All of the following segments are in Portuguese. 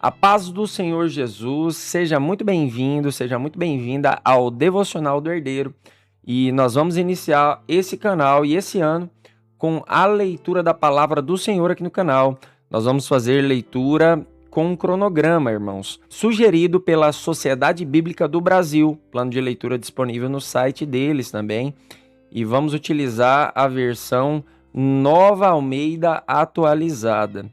A paz do Senhor Jesus, seja muito bem-vindo, seja muito bem-vinda ao Devocional do Herdeiro. E nós vamos iniciar esse canal e esse ano com a leitura da palavra do Senhor aqui no canal. Nós vamos fazer leitura com um cronograma, irmãos, sugerido pela Sociedade Bíblica do Brasil, plano de leitura disponível no site deles também. E vamos utilizar a versão Nova Almeida atualizada.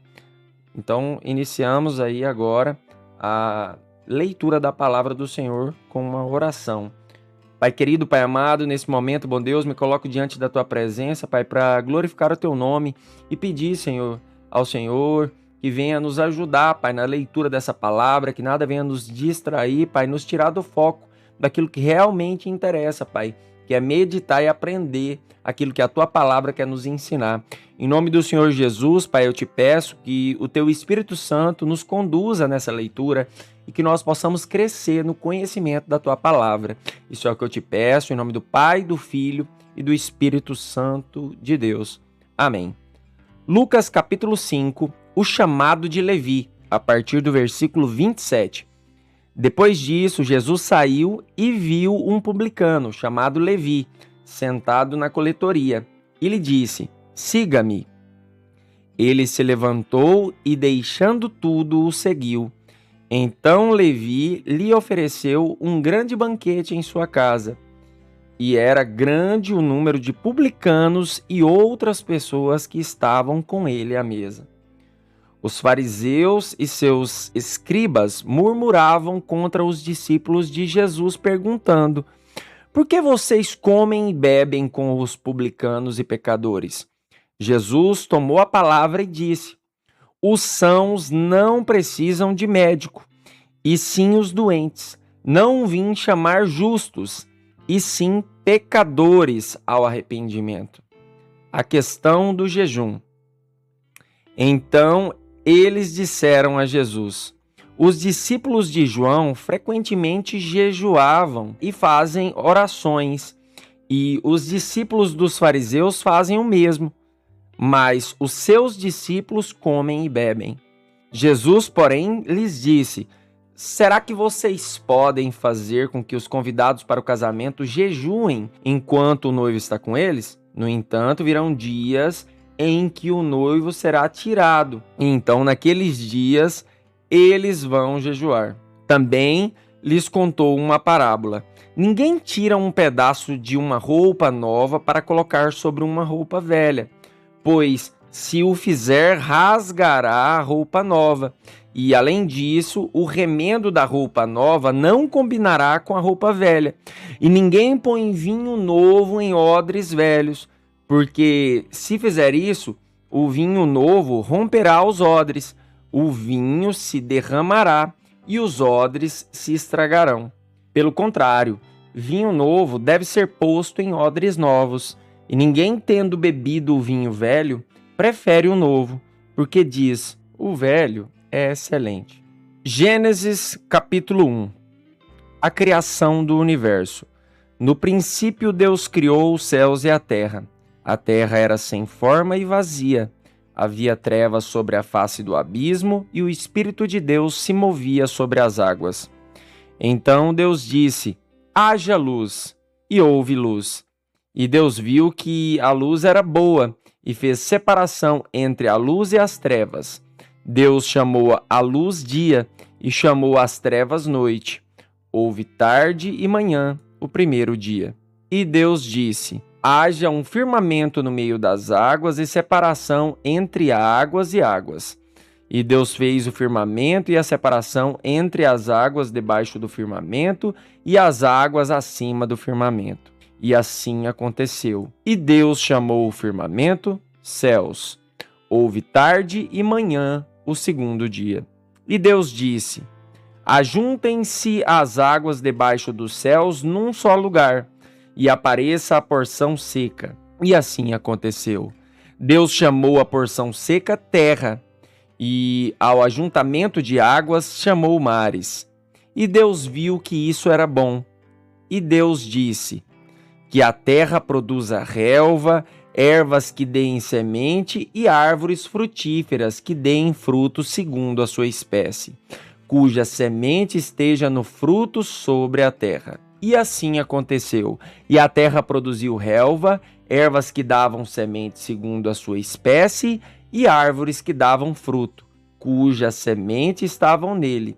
Então, iniciamos aí agora a leitura da palavra do Senhor com uma oração. Pai querido, Pai amado, nesse momento, bom Deus, me coloco diante da Tua presença, Pai, para glorificar o Teu nome e pedir, Senhor, ao Senhor que venha nos ajudar, Pai, na leitura dessa palavra, que nada venha nos distrair, Pai, nos tirar do foco daquilo que realmente interessa, Pai, que é meditar e aprender aquilo que a Tua palavra quer nos ensinar. Em nome do Senhor Jesus, Pai, eu te peço que o Teu Espírito Santo nos conduza nessa leitura e que nós possamos crescer no conhecimento da Tua palavra. Isso é o que eu te peço, em nome do Pai, do Filho e do Espírito Santo de Deus. Amém. Lucas capítulo 5, o chamado de Levi, a partir do versículo 27. Depois disso, Jesus saiu e viu um publicano chamado Levi, sentado na coletoria, e lhe disse: "Siga-me." Ele se levantou e, deixando tudo, o seguiu. Então Levi lhe ofereceu um grande banquete em sua casa, e era grande o número de publicanos e outras pessoas que estavam com ele à mesa. Os fariseus e seus escribas murmuravam contra os discípulos de Jesus, perguntando: "Por que vocês comem e bebem com os publicanos e pecadores?" Jesus tomou a palavra e disse: "Os sãos não precisam de médico, e sim os doentes. Não vim chamar justos, e sim pecadores ao arrependimento." A questão do jejum. Então eles disseram a Jesus: "Os discípulos de João frequentemente jejuavam e fazem orações, e os discípulos dos fariseus fazem o mesmo, mas os seus discípulos comem e bebem." Jesus, porém, lhes disse: "Será que vocês podem fazer com que os convidados para o casamento jejuem enquanto o noivo está com eles? No entanto, virão dias em que o noivo será tirado. Então, naqueles dias, eles vão jejuar." Também lhes contou uma parábola: "Ninguém tira um pedaço de uma roupa nova para colocar sobre uma roupa velha, pois, se o fizer, rasgará a roupa nova. E, além disso, o remendo da roupa nova não combinará com a roupa velha. E ninguém põe vinho novo em odres velhos, porque, se fizer isso, o vinho novo romperá os odres, o vinho se derramará e os odres se estragarão. Pelo contrário, vinho novo deve ser posto em odres novos, e ninguém, tendo bebido o vinho velho, prefere o novo, porque diz: o velho é excelente." Gênesis capítulo 1. A criação do universo. No princípio Deus criou os céus e a terra. A terra era sem forma e vazia. Havia trevas sobre a face do abismo, e o Espírito de Deus se movia sobre as águas. Então Deus disse: "Haja luz", e houve luz. E Deus viu que a luz era boa, e fez separação entre a luz e as trevas. Deus chamou a luz dia, e chamou as trevas noite. Houve tarde e manhã, o primeiro dia. E Deus disse: "Haja um firmamento no meio das águas e separação entre águas e águas." E Deus fez o firmamento e a separação entre as águas debaixo do firmamento e as águas acima do firmamento. E assim aconteceu. E Deus chamou o firmamento céus. Houve tarde e manhã, o segundo dia. E Deus disse: "Ajuntem-se as águas debaixo dos céus num só lugar, e apareça a porção seca." E assim aconteceu. Deus chamou a porção seca terra, e ao ajuntamento de águas chamou mares. E Deus viu que isso era bom. E Deus disse: "Que a terra produza relva, ervas que deem semente e árvores frutíferas que deem fruto segundo a sua espécie, cuja semente esteja no fruto sobre a terra. E assim aconteceu. E a terra produziu relva, ervas que davam semente segundo a sua espécie e árvores que davam fruto, cuja semente estavam nele,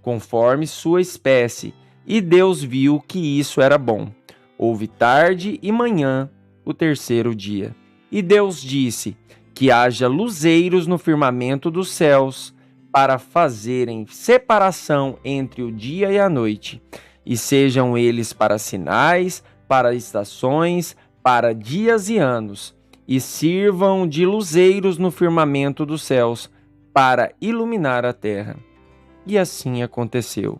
conforme sua espécie. E Deus viu que isso era bom. Houve tarde e manhã, o terceiro dia. E Deus disse: que haja luzeiros no firmamento dos céus, para fazerem separação entre o dia e a noite, e sejam eles para sinais, para estações, para dias e anos, e sirvam de luzeiros no firmamento dos céus, para iluminar a terra. E assim aconteceu.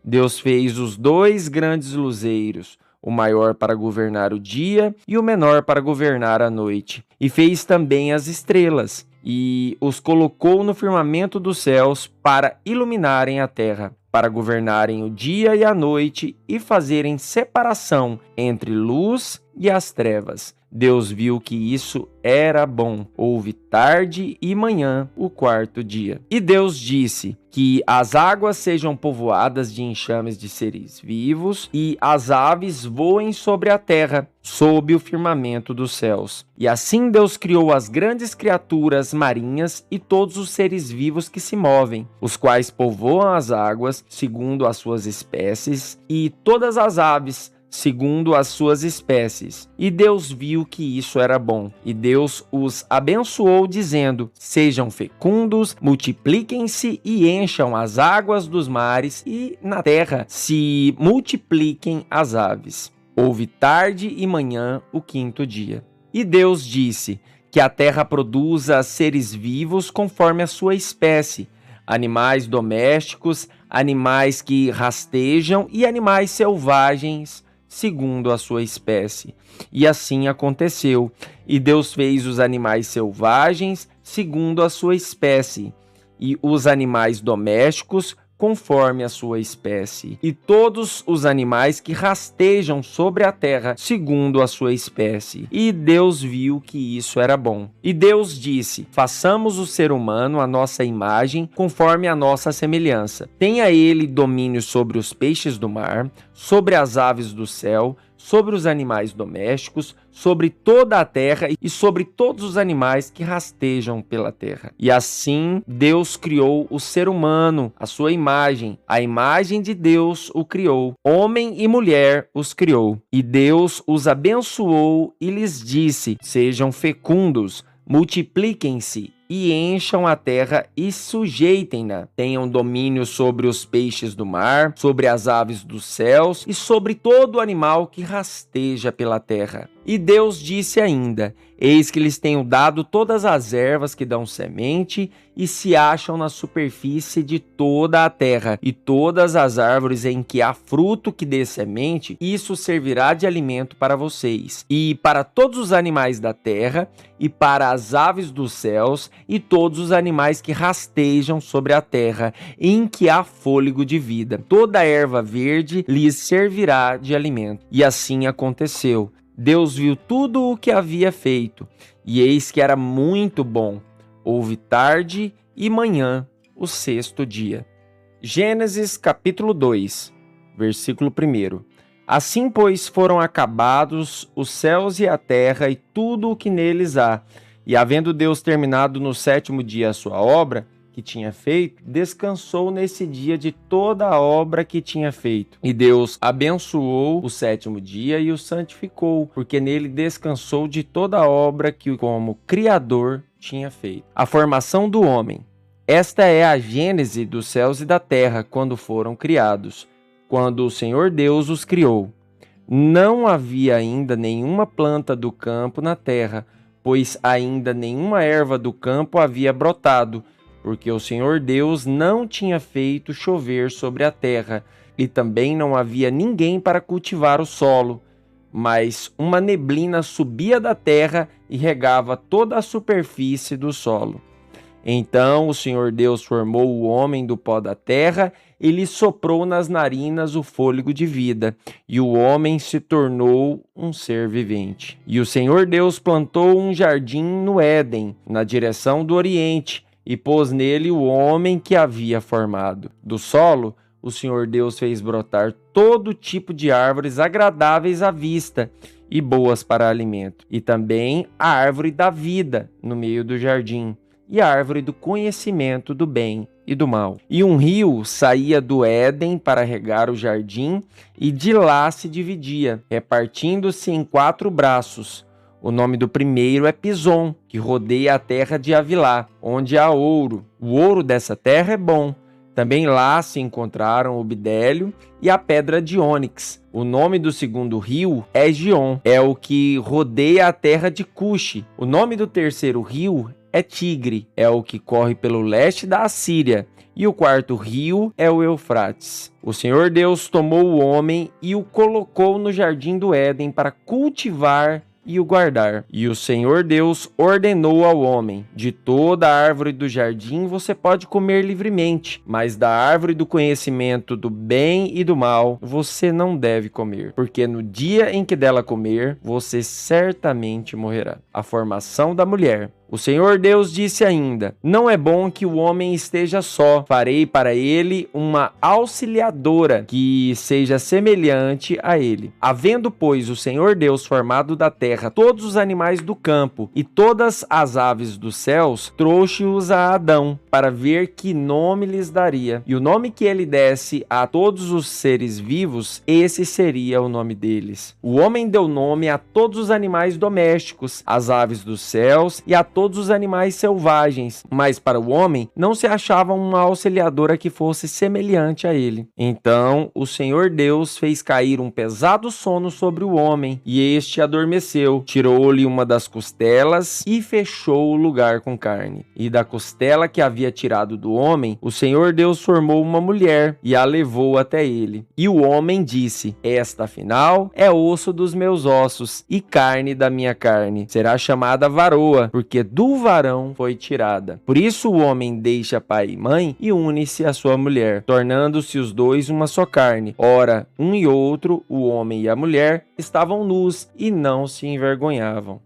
Deus fez os 2 grandes luzeiros, o maior para governar o dia e o menor para governar a noite. E fez também as estrelas, e os colocou no firmamento dos céus para iluminarem a terra, para governarem o dia e a noite e fazerem separação entre luz e as trevas. Deus viu que isso era bom. Houve tarde e manhã, o quarto dia. E Deus disse: que as águas sejam povoadas de enxames de seres vivos e as aves voem sobre a terra, sob o firmamento dos céus. E assim Deus criou as grandes criaturas marinhas e todos os seres vivos que se movem, os quais povoam as águas segundo as suas espécies, e todas as aves segundo as suas espécies. E Deus viu que isso era bom. E Deus os abençoou, dizendo: sejam fecundos, multipliquem-se e encham as águas dos mares, e na terra se multipliquem as aves. Houve tarde e manhã, o quinto dia. E Deus disse: que a terra produza seres vivos conforme a sua espécie, animais domésticos, animais que rastejam e animais selvagens, segundo a sua espécie. E assim aconteceu. E Deus fez os animais selvagens segundo a sua espécie, e os animais domésticos conforme a sua espécie, e todos os animais que rastejam sobre a terra segundo a sua espécie. E Deus viu que isso era bom. E Deus disse: façamos o ser humano à nossa imagem, conforme a nossa semelhança. Tenha ele domínio sobre os peixes do mar, sobre as aves do céu, sobre os animais domésticos, sobre toda a terra e sobre todos os animais que rastejam pela terra. E assim Deus criou o ser humano, à sua imagem. A imagem de Deus o criou. Homem e mulher os criou. E Deus os abençoou e lhes disse: sejam fecundos, multipliquem-se e encham a terra e sujeitem-na. Tenham domínio sobre os peixes do mar, sobre as aves dos céus e sobre todo animal que rasteja pela terra. E Deus disse ainda: eis que lhes tenho dado todas as ervas que dão semente e se acham na superfície de toda a terra, e todas as árvores em que há fruto que dê semente, isso servirá de alimento para vocês, e para todos os animais da terra, e para as aves dos céus, e todos os animais que rastejam sobre a terra, em que há fôlego de vida. Toda erva verde lhes servirá de alimento. E assim aconteceu. Deus viu tudo o que havia feito, e eis que era muito bom. Houve tarde e manhã, o sexto dia. Gênesis capítulo 2, versículo 1. Assim, pois, foram acabados os céus e a terra e tudo o que neles há. E havendo Deus terminado no sétimo dia a sua obra que tinha feito, descansou nesse dia de toda a obra que tinha feito. E Deus abençoou o sétimo dia e o santificou, porque nele descansou de toda a obra que como Criador tinha feito. A formação do homem. Esta é a gênese dos céus e da terra quando foram criados, quando o Senhor Deus os criou. Não havia ainda nenhuma planta do campo na terra, pois ainda nenhuma erva do campo havia brotado, porque o Senhor Deus não tinha feito chover sobre a terra, e também não havia ninguém para cultivar o solo, mas uma neblina subia da terra e regava toda a superfície do solo. Então o Senhor Deus formou o homem do pó da terra e lhe soprou nas narinas o fôlego de vida, e o homem se tornou um ser vivente. E o Senhor Deus plantou um jardim no Éden, na direção do Oriente, e pôs nele o homem que havia formado. Do solo, o Senhor Deus fez brotar todo tipo de árvores agradáveis à vista e boas para alimento, e também a árvore da vida no meio do jardim, e a árvore do conhecimento do bem e do mal. E um rio saía do Éden para regar o jardim, e de lá se dividia, repartindo-se em 4 braços. O nome do primeiro é Pison, que rodeia a terra de Havilá, onde há ouro. O ouro dessa terra é bom. Também lá se encontraram o bidélio e a pedra de ônix. O nome do segundo rio é Gion, é o que rodeia a terra de Cuxi. O nome do terceiro rio é Tigre, é o que corre pelo leste da Assíria. E o quarto rio é o Eufrates. O Senhor Deus tomou o homem e o colocou no jardim do Éden para cultivar e o guardar. E o Senhor Deus ordenou ao homem: de toda a árvore do jardim você pode comer livremente, mas da árvore do conhecimento do bem e do mal você não deve comer, porque no dia em que dela comer, você certamente morrerá. A formação da mulher. O Senhor Deus disse ainda: não é bom que o homem esteja só. Farei para ele uma auxiliadora que seja semelhante a ele. Havendo, pois, o Senhor Deus formado da terra todos os animais do campo e todas as aves dos céus, trouxe-os a Adão para ver que nome lhes daria. E o nome que ele desse a todos os seres vivos, esse seria o nome deles. O homem deu nome a todos os animais domésticos, às aves dos céus e a todos os animais selvagens, mas para o homem não se achava uma auxiliadora que fosse semelhante a ele. Então o Senhor Deus fez cair um pesado sono sobre o homem, e este adormeceu. Tirou-lhe uma das costelas e fechou o lugar com carne. E da costela que havia tirado do homem, o Senhor Deus formou uma mulher e a levou até ele. E o homem disse: esta, afinal, é osso dos meus ossos e carne da minha carne. Será chamada varoa, porque do varão foi tirada. Por isso o homem deixa pai e mãe e une-se à sua mulher, tornando-se os dois uma só carne. Ora, um e outro, o homem e a mulher, estavam nus e não se envergonhavam.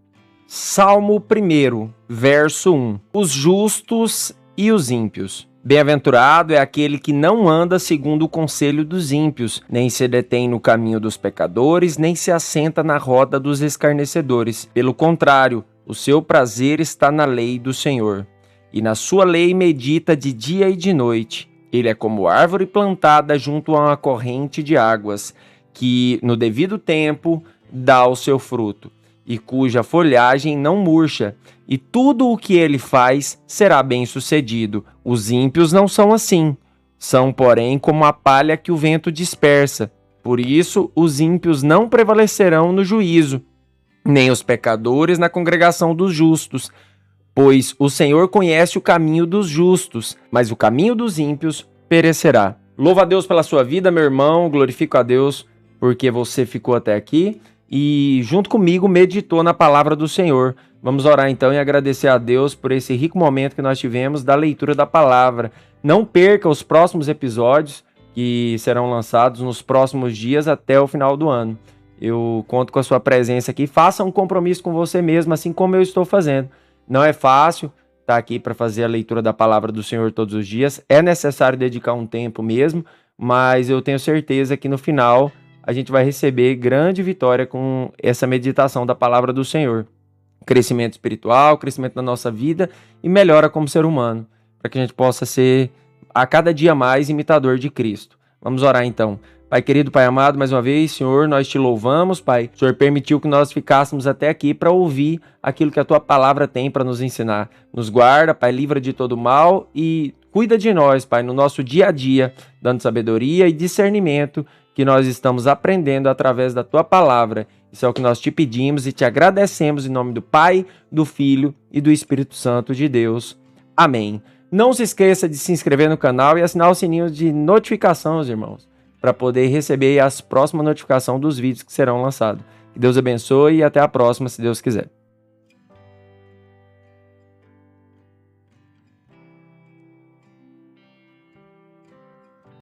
Salmo 1, verso 1. Os justos e os ímpios. Bem-aventurado é aquele que não anda segundo o conselho dos ímpios, nem se detém no caminho dos pecadores, nem se assenta na roda dos escarnecedores. Pelo contrário, o seu prazer está na lei do Senhor, e na sua lei medita de dia e de noite. Ele é como árvore plantada junto a uma corrente de águas, que no devido tempo dá o seu fruto, e cuja folhagem não murcha, e tudo o que ele faz será bem-sucedido. Os ímpios não são assim, são, porém, como a palha que o vento dispersa. Por isso, os ímpios não prevalecerão no juízo, nem os pecadores na congregação dos justos, pois o Senhor conhece o caminho dos justos, mas o caminho dos ímpios perecerá. Louva a Deus pela sua vida, meu irmão, glorifico a Deus porque você ficou até aqui e junto comigo meditou na palavra do Senhor. Vamos orar então e agradecer a Deus por esse rico momento que nós tivemos da leitura da palavra. Não perca os próximos episódios que serão lançados nos próximos dias até o final do ano. Eu conto com a sua presença aqui. Faça um compromisso com você mesmo, assim como eu estou fazendo. Não é fácil estar aqui para fazer a leitura da palavra do Senhor todos os dias. É necessário dedicar um tempo mesmo, mas eu tenho certeza que no final a gente vai receber grande vitória com essa meditação da palavra do Senhor. Crescimento espiritual, crescimento na nossa vida e melhora como ser humano, para que a gente possa ser a cada dia mais imitador de Cristo. Vamos orar então. Pai querido, Pai amado, mais uma vez, Senhor, nós te louvamos, Pai. O Senhor permitiu que nós ficássemos até aqui para ouvir aquilo que a Tua palavra tem para nos ensinar. Nos guarda, Pai, livra de todo mal e cuida de nós, Pai, no nosso dia a dia, dando sabedoria e discernimento que nós estamos aprendendo através da Tua palavra. Isso é o que nós te pedimos e te agradecemos em nome do Pai, do Filho e do Espírito Santo de Deus. Amém. Não se esqueça de se inscrever no canal e assinar o sininho de notificação, meus irmãos, para poder receber as próximas notificações dos vídeos que serão lançados. Que Deus abençoe e até a próxima, se Deus quiser.